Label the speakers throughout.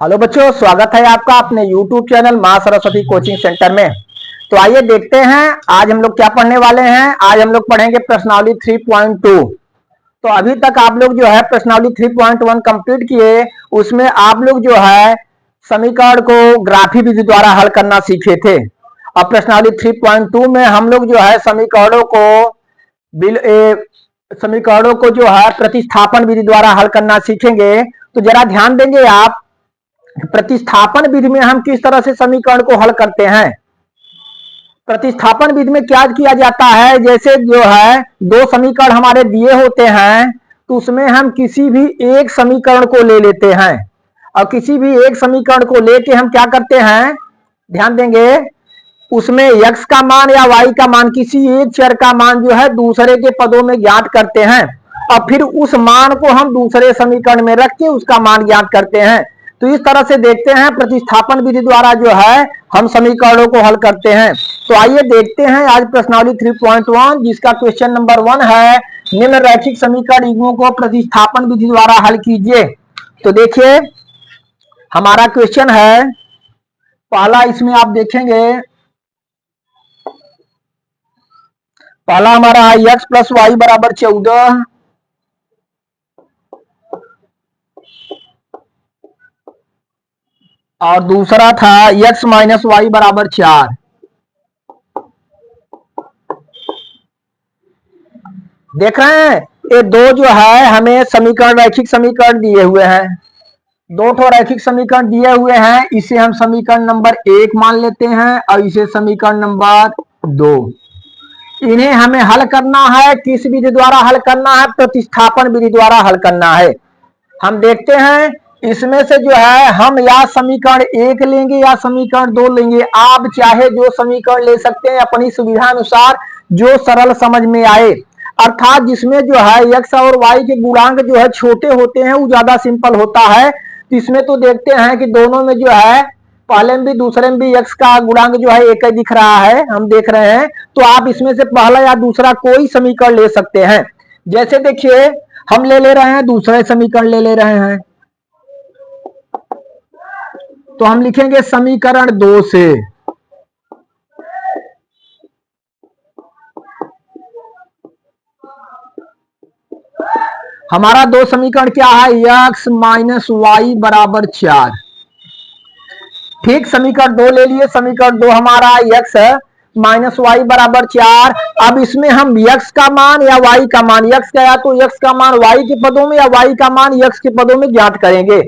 Speaker 1: Hello बच्चों, स्वागत है आपका अपने YouTube चैनल मां सरस्वती कोचिंग सेंटर में। तो आइए देखते हैं आज हम लोग क्या पढ़ने वाले हैं। आज हम लोग पढ़ेंगे प्रश्नावली 3.2। तो अभी तक आप लोग जो है प्रश्नावली 3.1 कंप्लीट किए, उसमें आप लोग जो है समीकरण को ग्राफी विधि द्वारा हल करना सीखे थे। अब प्रश्नावली 3.2 में हम लोग जो है समीकरणों को जो है प्रतिस्थापन विधि द्वारा हल करना सीखेंगे। तो जरा ध्यान देंगे आप, प्रतिस्थापन विधि में हम किस तरह से समीकरण को हल करते हैं। प्रतिस्थापन विधि में क्या किया जाता है, जैसे जो है दो समीकरण हमारे दिए होते हैं तो उसमें हम किसी भी एक समीकरण को ले लेते हैं और किसी भी एक समीकरण को लेके हम क्या करते हैं, ध्यान देंगे, उसमें x का मान या y का मान, किसी एक चर का मान जो है दूसरे के पदों में ज्ञात करते हैं और फिर उस मान को हम दूसरे समीकरण में रख के उसका मान ज्ञात करते हैं। तो इस तरह से देखते हैं प्रतिस्थापन विधि द्वारा जो है हम समीकरणों को हल करते हैं। तो आइए देखते हैं आज प्रश्नावली 3.1 जिसका क्वेश्चन नंबर 1 है, निम्न रैखिक समीकरण युग्मों को प्रतिस्थापन विधि द्वारा हल कीजिए। तो देखिए हमारा क्वेश्चन है पहला, इसमें आप देखेंगे पहला हमारा है x प्लस वाई बराबर 14 और दूसरा था x माइनस वाई बराबर 4। देख रहे हैं ये दो जो है हमें समीकरण, रैखिक समीकरण दिए हुए हैं। दो ठो रैखिक समीकरण दिए हुए हैं, इसे हम समीकरण नंबर 1 मान लेते हैं और इसे समीकरण नंबर 2। इन्हें हमें हल करना है, किस विधि द्वारा हल करना है, प्रतिस्थापन विधि द्वारा हल करना है। हम देखते हैं इसमें से जो है हम या समीकरण 1 लेंगे या समीकरण 2 लेंगे। आप चाहे जो समीकरण ले सकते हैं अपनी सुविधा अनुसार, जो सरल समझ में आए, अर्थात जिसमें जो है x और y के गुणांक जो है छोटे होते हैं वो ज्यादा सिंपल होता है। तो इसमें तो देखते हैं कि दोनों में जो है पहले में भी दूसरे में भी x का गुणांक जो है एक ही दिख रहा है, हम देख रहे हैं। तो आप इसमें से पहला या दूसरा कोई समीकरण ले सकते हैं। जैसे देखिए हम ले रहे हैं, दूसरे समीकरण ले रहे हैं, तो हम लिखेंगे समीकरण 2 से हमारा दो समीकरण क्या है, x माइनस वाई बराबर 4। ठीक, समीकरण 2 ले लिए। समीकरण 2 हमारा x माइनस वाई बराबर 4। अब इसमें हम x का मान या y का मान, x का या तो x का मान y के पदों में या y का मान x के पदों में ज्ञात करेंगे।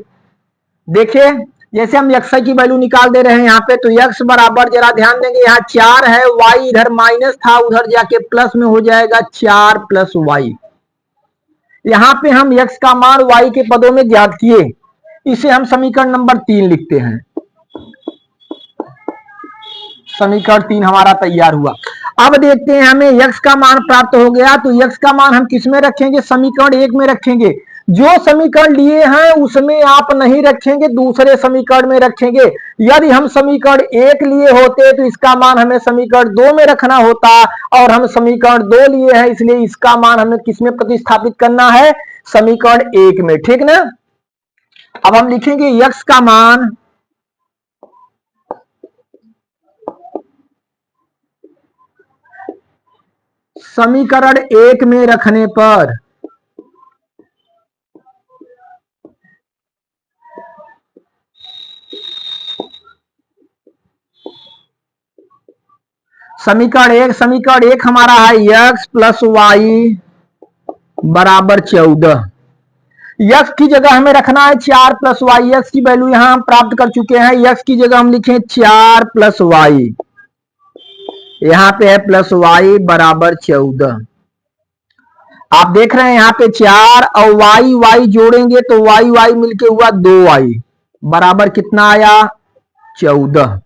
Speaker 1: देखिए जैसे हम x की वैल्यू निकाल दे रहे हैं यहाँ पे, तो x बराबर, जरा ध्यान देंगे, यहाँ 4 है, y इधर माइनस था, उधर जाके प्लस में हो जाएगा 4 प्लस वाई। यहाँ पे हम x का मान y के पदों में ज्ञात किए, इसे हम समीकरण नंबर 3 लिखते हैं। समीकरण 3 हमारा तैयार हुआ। अब देखते हैं हमें x का मान प्राप्त हो गया, तो x का मान हम किस में रखेंगे, समीकरण 1 में रखेंगे। जो समीकरण लिए हैं उसमें आप नहीं रखेंगे, दूसरे समीकरण में रखेंगे। यदि हम समीकरण 1 लिए होते तो इसका मान हमें समीकरण 2 में रखना होता, और हम समीकरण 2 लिए हैं इसलिए इसका मान हमें किसमें प्रतिस्थापित करना है, समीकरण 1 में। ठीक ना। अब हम लिखेंगे x का मान समीकरण 1 में रखने पर समीकरण 1 हमारा है x प्लस वाई बराबर 14। x की जगह हमें रखना है 4 प्लस वाई। x की वैल्यू यहां हम प्राप्त कर चुके हैं, x की जगह हम लिखें 4 प्लस वाई, यहां पे है प्लस वाई बराबर 14। आप देख रहे हैं यहाँ पे 4 और वाई जोड़ेंगे तो वाई मिलके हुआ 2y बराबर कितना आया, 14।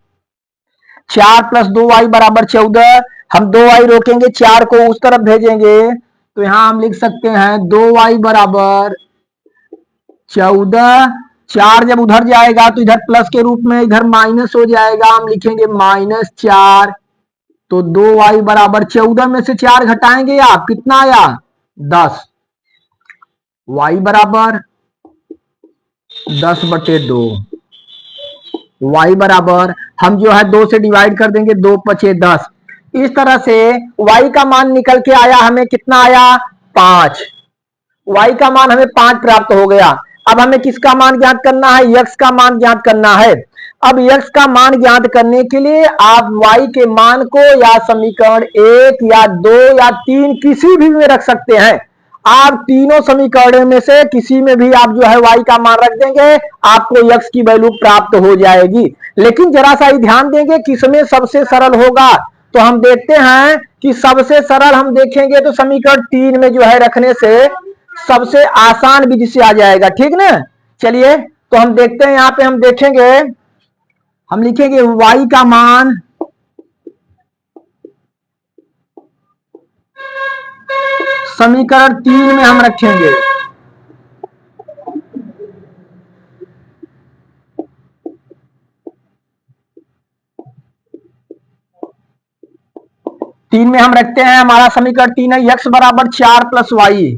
Speaker 1: 4 प्लस 2y बराबर 14। हम 2y रोकेंगे, 4 को उस तरफ भेजेंगे, तो यहां हम लिख सकते हैं 2y बराबर 14। 4 जब उधर जाएगा तो इधर प्लस के रूप में इधर माइनस हो जाएगा, हम लिखेंगे -4। तो 2y बराबर 14 में से 4 घटाएंगे आप, कितना आया, 10। y बराबर 10/2। y बराबर हम जो है 2 से डिवाइड कर देंगे, 2 पचे 10। इस तरह से y का मान निकल के आया, हमें कितना आया 5। y का मान हमें 5 प्राप्त हो गया। अब हमें किसका मान ज्ञात करना है, x का मान ज्ञात करना है। अब x का मान ज्ञात करने के लिए आप y के मान को या समीकरण 1 या 2 या 3 किसी भी में रख सकते हैं। आप तीनों समीकरणों में से किसी में भी आप जो है y का मान रख देंगे, आपको x की वैल्यू प्राप्त हो जाएगी। लेकिन जरा सा ही ध्यान देंगे किसमें सबसे सरल होगा। तो हम देखते हैं कि सबसे सरल हम देखेंगे तो समीकरण 3 में जो है रखने से सबसे आसान विधि से आ जाएगा, ठीक ना। चलिए तो हम देखते हैं, यहां पे हम देखेंगे, हम लिखेंगे y का मान समीकरण 3 में हम रखेंगे। तीन में हम रखते हैं, हमारा समीकरण 3 है x बराबर 4 प्लस वाई।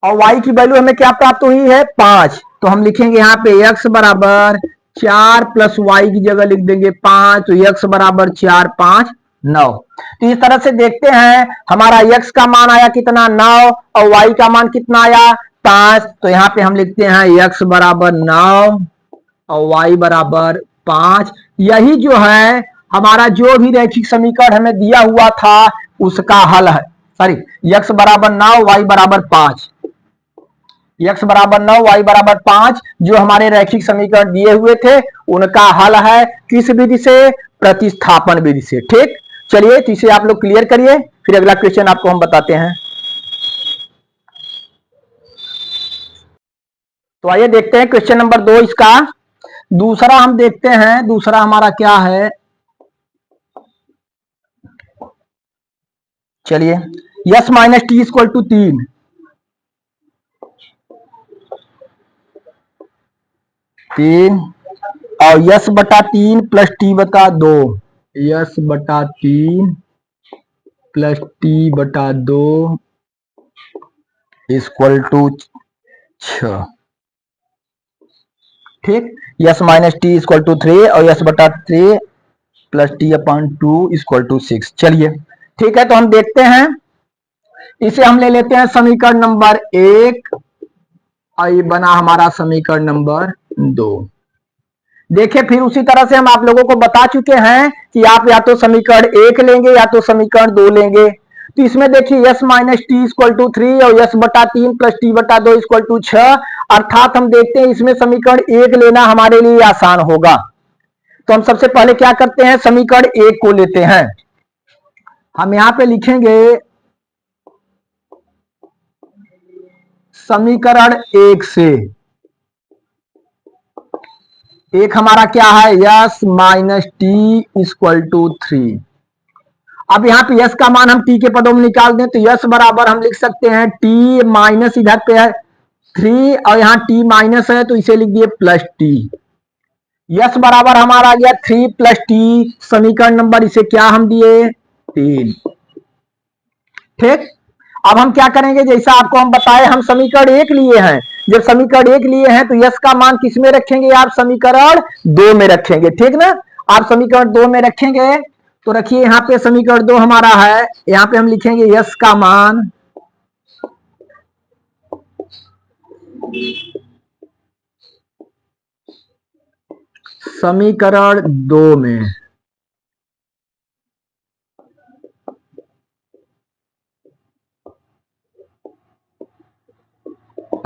Speaker 1: और y की वैल्यू हमें क्या प्राप्त हुई है 5। तो हम लिखेंगे यहाँ पे x बराबर 4 प्लस वाई की जगह लिख देंगे 5। तो x बराबर 4 5 9। तो इस तरह से देखते हैं हमारा x का मान आया कितना 9 और y का मान कितना आया 5। तो यहाँ पे हम लिखते हैं x बराबर 9 और y बराबर 5। यही जो है हमारा जो भी रैखिक समीकरण हमें दिया हुआ था उसका हल है। सॉरी, x बराबर 9 y बराबर 5, x बराबर 9 y बराबर 5 जो हमारे रैखिक समीकरण दिए हुए थे उनका हल है। किस विधि से, प्रतिस्थापन विधि से। ठीक, चलिए तो इसे आप लोग क्लियर करिए, फिर अगला क्वेश्चन आपको हम बताते हैं। तो आइए देखते हैं क्वेश्चन नंबर 2 इसका दूसरा हम देखते हैं। दूसरा हमारा क्या है, चलिए S minus T equal to 3, और यस बटा 3 प्लस टी बटा 2, यस बटा 3 प्लस टी बटा 2 इक्वल टू 6। ठीक, S minus T equal to 3 और यस बटा 3 plus T upon 2 equal to 6। चलिए ठीक है, तो हम देखते हैं, इसे हम ले लेते हैं समीकरण नंबर 1 और ये बना हमारा समीकरण नंबर 2। देखिए फिर उसी तरह से हम आप लोगों को बता चुके हैं कि आप या तो समीकरण 1 लेंगे या तो समीकरण 2 लेंगे। तो इसमें देखिए S minus T equal to 3 और यस बटा 3 प्लस टी बटा 2 इक्वल टू 6, अर्थात हम देखते हैं इसमें समीकरण 1 लेना हमारे लिए आसान होगा। तो हम सबसे पहले क्या करते हैं, समीकरण 1 को लेते हैं। हम यहां पे लिखेंगे समीकरण 1 से, एक हमारा क्या है S minus T equal to 3। अब यहाँ पे यस का मान हम टी के पदों में निकाल दें तो यस बराबर हम लिख सकते हैं टी माइनस इधर पे है 3 और यहाँ टी माइनस है तो इसे लिख दिए प्लस टी। यस बराबर हमारा आ गया 3 प्लस टी, समीकरण नंबर इसे क्या हम दिए 3। ठीक, अब हम क्या करेंगे, जैसा आपको हम बताए हम समीकरण 1 लिए हैं। जब समीकरण 1 लिए हैं तो यस का मान किस में रखेंगे, आप समीकरण 2 में रखेंगे। ठीक ना, आप समीकरण 2 में रखेंगे तो रखिए यहाँ पे समीकरण 2 हमारा है, यहाँ पे हम लिखेंगे यस का मान समीकरण 2 में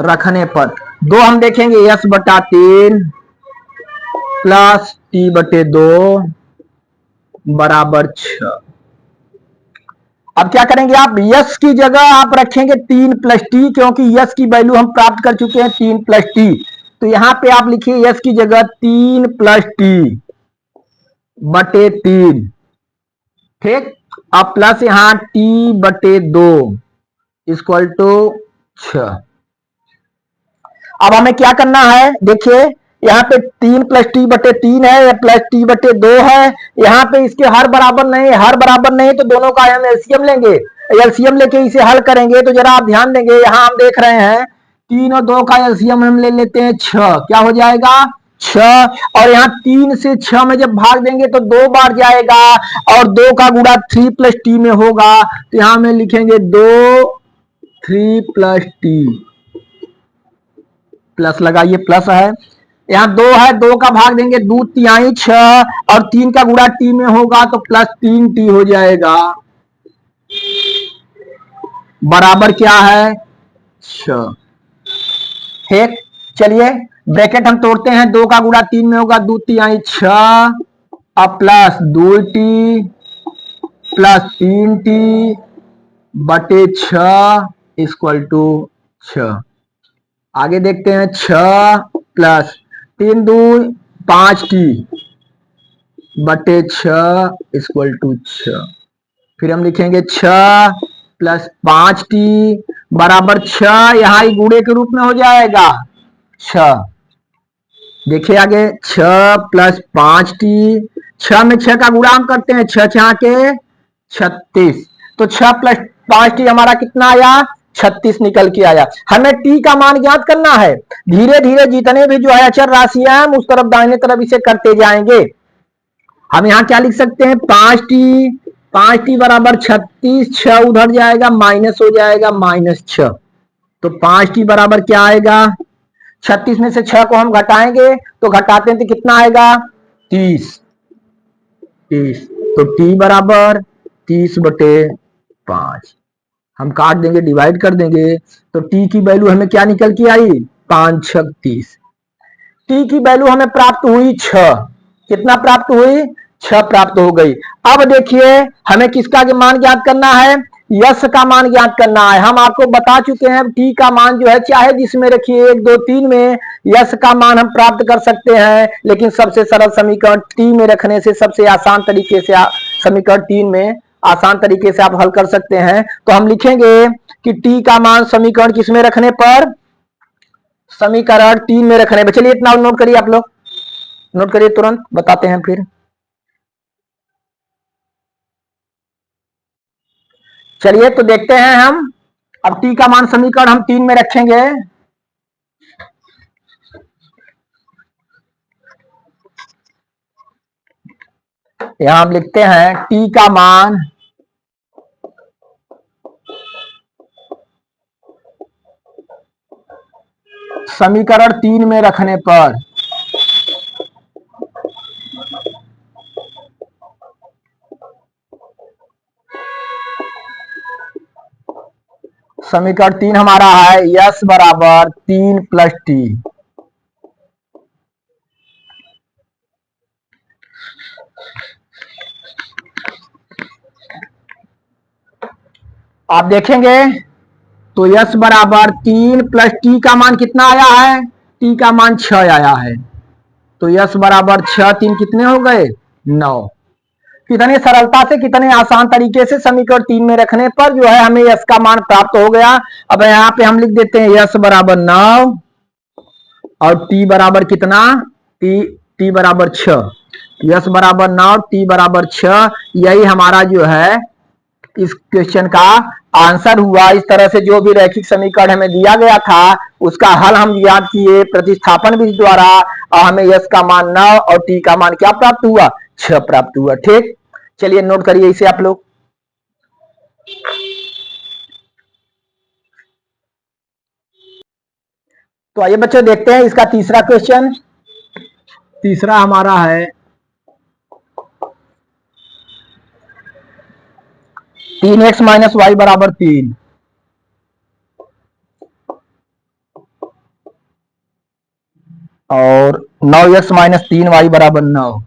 Speaker 1: रखने पर 2 हम देखेंगे यस बटा 3 प्लस टी बटे 2 बराबर 6। अब क्या करेंगे, आप यस की जगह आप रखेंगे 3 प्लस टी, क्योंकि यस की वैल्यू हम प्राप्त कर चुके हैं 3 प्लस टी। तो यहां पे आप लिखिए यस की जगह 3 प्लस टी बटे 3। ठीक, अब प्लस यहां टी बटे 2 इक्वल टू 6। अब हमें क्या करना है, देखिए यहाँ पे 3 प्लस टी बटे 3 है, प्लस टी बटे 2 है। यहाँ पे इसके हर बराबर नहीं, हर बराबर नहीं तो दोनों का हम एलसीएम लेंगे। एलसीएम लेके इसे हल करेंगे तो जरा आप ध्यान देंगे, यहाँ हम देख रहे हैं 3 और 2 का एलसीएम हम ले लेते हैं 6, क्या हो जाएगा 6, और यहाँ 3 से 6 में जब भाग देंगे तो 2 बार जाएगा और 2 का गुणा 3 प्लस टी में होगा, तो यहाँ में लिखेंगे 2 3 प्लस टी, प्लस लगाइए, प्लस है, यहाँ 2 है, 2 का भाग देंगे 2 तिहाई 6 और 3 का गुणा टी में होगा तो प्लस 3 टी हो जाएगा, बराबर क्या है 6। ठीक, चलिए ब्रैकेट हम तोड़ते हैं, 2 का गुणा 3 में होगा 2 तिहाई 6 और प्लस 2 टी प्लस 3 टी बटे 6 इक्वल टू 6। आगे देखते हैं 6 प्लस 3 2 5 टी बटे 6 इक्वल टू 6। फिर हम लिखेंगे 6 प्लस 5 टी बराबर 6, यहाँ ही गुणे के रूप में हो जाएगा 6। देखिए आगे 6 प्लस 5 टी, 6 में 6 का गुणा हम करते हैं, 6 6 के 36, तो 6 प्लस 5 टी हमारा कितना आया 36 निकल के आया। हमें टी का मान ज्ञात करना है, धीरे धीरे जितने भी जो है अचर राशियां हम उस तरफ दाहिने तरफ इसे करते जाएंगे। हम यहाँ क्या लिख सकते हैं 5 टी बराबर 36, 6 उधर जाएगा माइनस हो जाएगा -6, तो 5 टी बराबर क्या आएगा 36 में से 6 को हम घटाएंगे तो घटाते हैं तो कितना आएगा 30, तो टी बराबर 30 बटे 5, हम काट देंगे डिवाइड कर देंगे तो टी की वैल्यू हमें क्या निकल के आई 5 6 30। टी की वैल्यू हमें प्राप्त हुई 6, कितना प्राप्त हुई 6 प्राप्त हो गई। अब देखिए हमें किसका मान ज्ञात करना है, यश का मान ज्ञात करना है। हम आपको बता चुके हैं टी का मान जो है चाहे जिसमें रखिए 1 2 3 में यश का मान हम प्राप्त कर सकते हैं, लेकिन सबसे सरल समीकरण टी में रखने से सबसे आसान तरीके से समीकरण 3 में आसान तरीके से आप हल कर सकते हैं। तो हम लिखेंगे कि टी का मान समीकरण किसमें रखने पर, समीकरण 3 में रखने पर। चलिए इतना नोट करिए, आप लोग नोट करिए, तुरंत बताते हैं फिर। चलिए तो देखते हैं हम, अब टी का मान समीकरण हम 3 में रखेंगे। यहां हम लिखते हैं टी का मान समीकरण 3 में रखने पर समीकरण 3 हमारा है यस बराबर 3 प्लस टी। आप देखेंगे तो यस बराबर 3 प्लस टी का मान कितना आया है, टी का मान 6 आया है, तो यस बराबर 6 3 कितने हो गए 9। कितने सरलता से कितने आसान तरीके से समीकरण 3 में रखने पर जो है हमें यस का मान प्राप्त हो गया। अब यहाँ पे हम लिख देते हैं यस बराबर 9 और टी बराबर कितना, टी बराबर 6, यस बराबर 9 टी बराबर 6। यही हमारा जो है इस क्वेश्चन का आंसर हुआ। इस तरह से जो भी रैखिक समीकरण हमें दिया गया था उसका हल हम ज्ञात किए प्रतिस्थापन विधि द्वारा और हमें यस का मान 9 और टी का मान क्या प्राप्त हुआ 6 प्राप्त हुआ। ठीक, चलिए नोट करिए इसे आप लोग। तो आइए बच्चों देखते हैं इसका तीसरा क्वेश्चन। तीसरा हमारा है 3x माइनस वाई बराबर 3 और 9x माइनस 3y बराबर 9।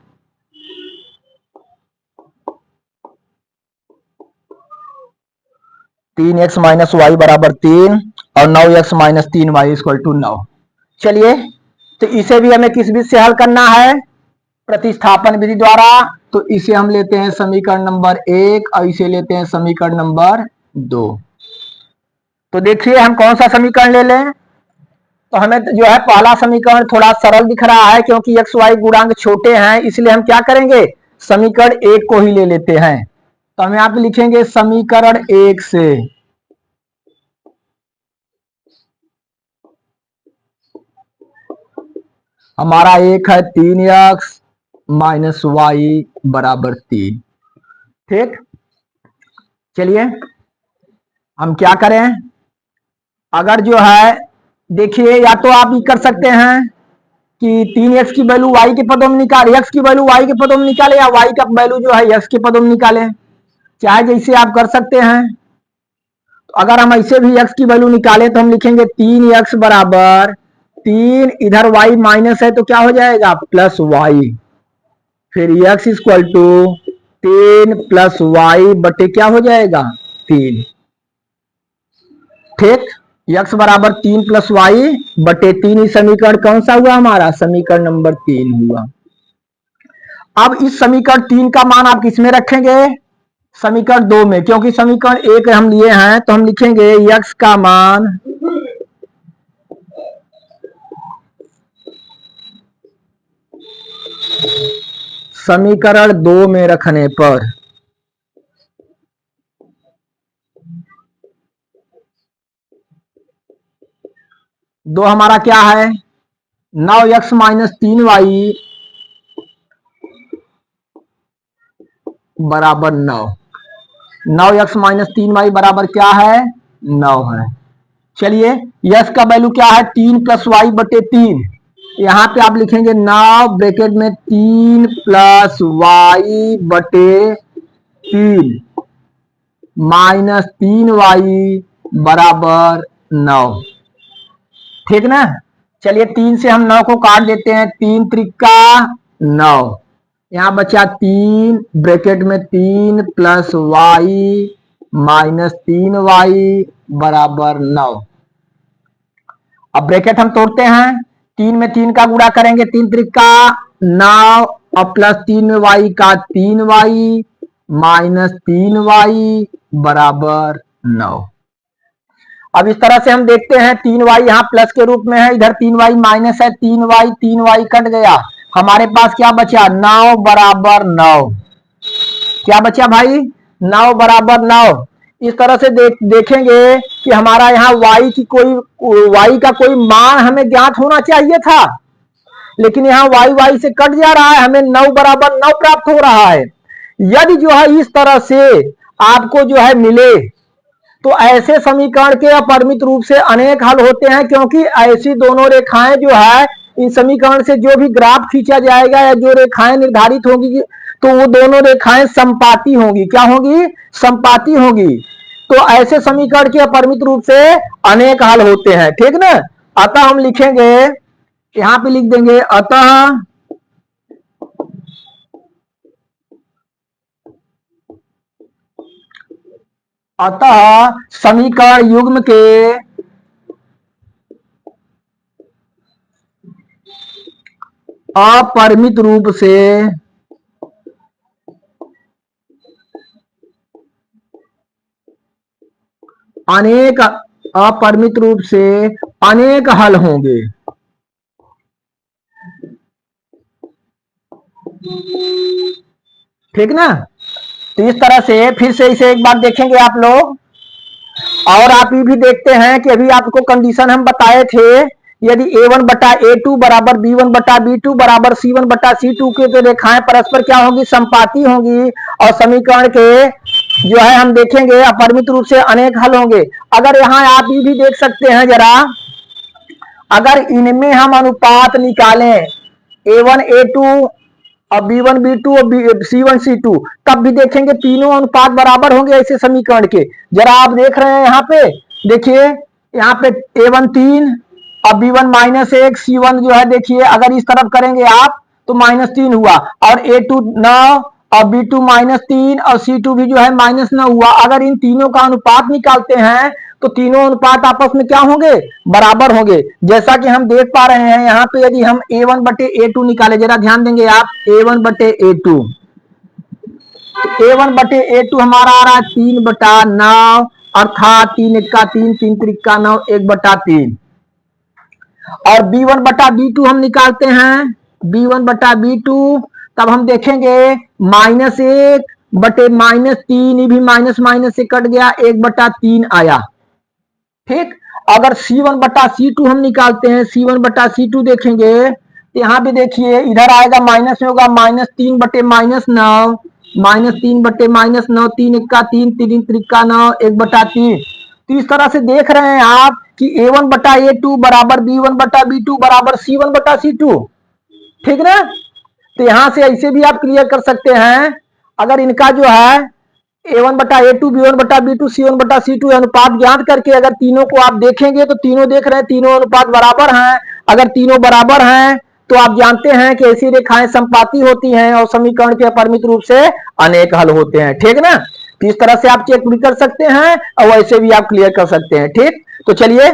Speaker 1: तीन एक्स माइनस वाई बराबर 3 और 9x minus 3y equal to 9। चलिए तो इसे भी हमें किस विधि से हल करना है, प्रतिस्थापन विधि द्वारा। तो इसे हम लेते हैं समीकरण नंबर 1 और इसे लेते हैं समीकरण नंबर 2। तो देखिए हम कौन सा समीकरण ले लें, तो हमें जो है पहला समीकरण थोड़ा सरल दिख रहा है क्योंकि एक्स वाई गुणांक छोटे हैं, इसलिए हम क्या करेंगे समीकरण 1 को ही ले लेते हैं। तो हम यहाँ पे लिखेंगे समीकरण 1 से हमारा एक है 3x माइनस वाई बराबर 3। ठीक, चलिए हम क्या करें। अगर जो है देखिए, या तो आप ये कर सकते हैं कि 3x की वैल्यू y के पदों में निकाले, x की वैल्यू y के पदों में निकाले, या y का वैल्यू जो है x के पदों में निकाले, चाहे जैसे आप कर सकते हैं। तो अगर हम ऐसे भी x की वैल्यू निकाले तो हम लिखेंगे 3x बराबर 3, इधर y माइनस है तो क्या हो जाएगा प्लस y, फिर x equal to 3 plus Y बटे क्या हो जाएगा 3। ठीक, x बराबर 3 प्लस वाई बटे 3, समीकरण कौन सा हुआ हमारा, समीकरण नंबर 3 हुआ। अब इस समीकरण 3 का मान आप किसमें रखेंगे, समीकरण 2 में, क्योंकि समीकरण 1 हम लिए हैं तो हम लिखेंगे x का मान समीकरण 2 में रखने पर दो हमारा क्या है 9x माइनस 3y बराबर 9, 9x माइनस 3y बराबर क्या है 9 है। चलिए यस का वैल्यू क्या है 3 प्लस वाई बटे 3, यहाँ पे आप लिखेंगे 9 ब्रैकेट में 3 प्लस वाई बटे 3 माइनस 3y बराबर 9। ठीक ना, चलिए 3 से हम 9 को काट देते हैं, 3 त्रिका 9, यहाँ बचा 3 ब्रैकेट में 3 प्लस वाई माइनस 3y बराबर 9। अब ब्रैकेट हम तोड़ते हैं, 3 में 3 का गुणा करेंगे, 3 त्रिका 9 और प्लस 3 में y का 3y माइनस 3y बराबर 9। अब इस तरह से हम देखते हैं 3y यहाँ प्लस के रूप में है, इधर 3y माइनस है, 3y कट गया, हमारे पास क्या बचा 9 बराबर 9। क्या बचा भाई 9 बराबर 9। इस तरह से देखेंगे कि हमारा यहाँ y का कोई मान हमें ज्ञात होना चाहिए था, लेकिन यहाँ y से कट जा रहा है, हमें 9 बराबर 9 प्राप्त हो रहा है। यदि जो है इस तरह से आपको जो है मिले तो ऐसे समीकरण के अपरिमित रूप से अनेक हल होते हैं, क्योंकि ऐसी दोनों रेखाएं जो है इस समीकरण से जो भी ग्राफ खींचा जाएगा या जो रेखाएं निर्धारित होगी तो वो दोनों रेखाएं समपाती होंगी। क्या होगी, समपाती होगी। तो ऐसे समीकरण के अपरिमित रूप से अनेक हल होते हैं। ठीक ना, अतः हम लिखेंगे, यहां पे लिख देंगे अतः समीकरण युग्म के अपरिमित रूप से अनेक अपरिमित रूप से अनेक हल होंगे। ठीक ना, तो इस तरह से फिर से इसे एक बार देखेंगे आप लोग, और आप ये भी देखते हैं कि अभी आपको कंडीशन हम बताए थे, यदि a1 बटा a2 बराबर b1 बटा b2 बराबर c1 बटा c2 के तो रेखाएं परस्पर क्या होंगी, समपाती होंगी, और समीकरण के जो है हम देखेंगे अपरिमित रूप से अनेक हल होंगे। अगर यहाँ आप ये भी देख सकते हैं जरा, अगर इनमें हम अनुपात निकालें a1 a2 और b1 b2 और c1 c2, तब भी देखेंगे तीनों अनुपात बराबर होंगे ऐसे समीकरण के। जरा आप देख रहे हैं यहाँ पे, देखिए यहाँ पे a1 3 और b1 -1, c1 जो है देखिए अगर इस तरफ करेंगे आप तो -3 हुआ, और a2 9 और b2 -3 और c2 भी जो है -9 हुआ। अगर इन तीनों का अनुपात निकालते हैं तो तीनों अनुपात आपस में क्या होंगे, बराबर होंगे। जैसा कि हम देख पा रहे हैं यहाँ पे, यदि हम a1 बटे a2 निकाले, जरा ध्यान देंगे आप, a1 बटे a2, a1 बटे a2 हमारा आ रहा है 3 बटा 9, अर्थात 3 इक्का 3, 3 त्रिक्का 9, 1 बटा 3। और b1 बटा b2 हम निकालते हैं, b1 बटा b2, तब हम देखेंगे -1 बटे -3, ये भी माइनस माइनस से कट गया, 1/3 आया। ठीक, अगर C1/C2 हम निकालते हैं, C1/C2 देखेंगे तो यहाँ पे देखिए इधर आएगा माइनस में होगा -3 बटे -9, -3 बटे -9, 3 एक्का 3, 3 त्रिका 9, 1/3। तो इस तरह से देख रहे हैं आप कि A1/A2 बराबर B1/B2 बराबर C1/C2। ठीक ना, तो यहां से ऐसे भी आप क्लियर कर सकते हैं। अगर इनका जो है A1/A2, B1/B2, C1/C2 अनुपात ज्ञात करके अगर तीनों को आप देखेंगे तो तीनों देख रहे हैं तीनों अनुपात बराबर हैं। अगर तीनों बराबर हैं तो आप जानते हैं कि ऐसी रेखाएं समपाती होती हैं और समीकरण के अपरिमित रूप से अनेक हल होते हैं। ठीक ना, तो इस तरह से आप चेक भी कर सकते हैं और वैसे भी आप क्लियर कर सकते हैं। ठीक, तो चलिए,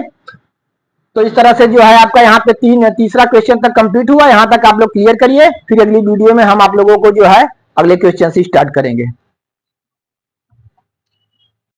Speaker 1: तो इस तरह से जो है आपका यहाँ पे तीसरा क्वेश्चन तक कंप्लीट हुआ। यहाँ तक आप लोग क्लियर करिए, फिर अगली वीडियो में हम आप लोगों को जो है अगले क्वेश्चन से स्टार्ट करेंगे।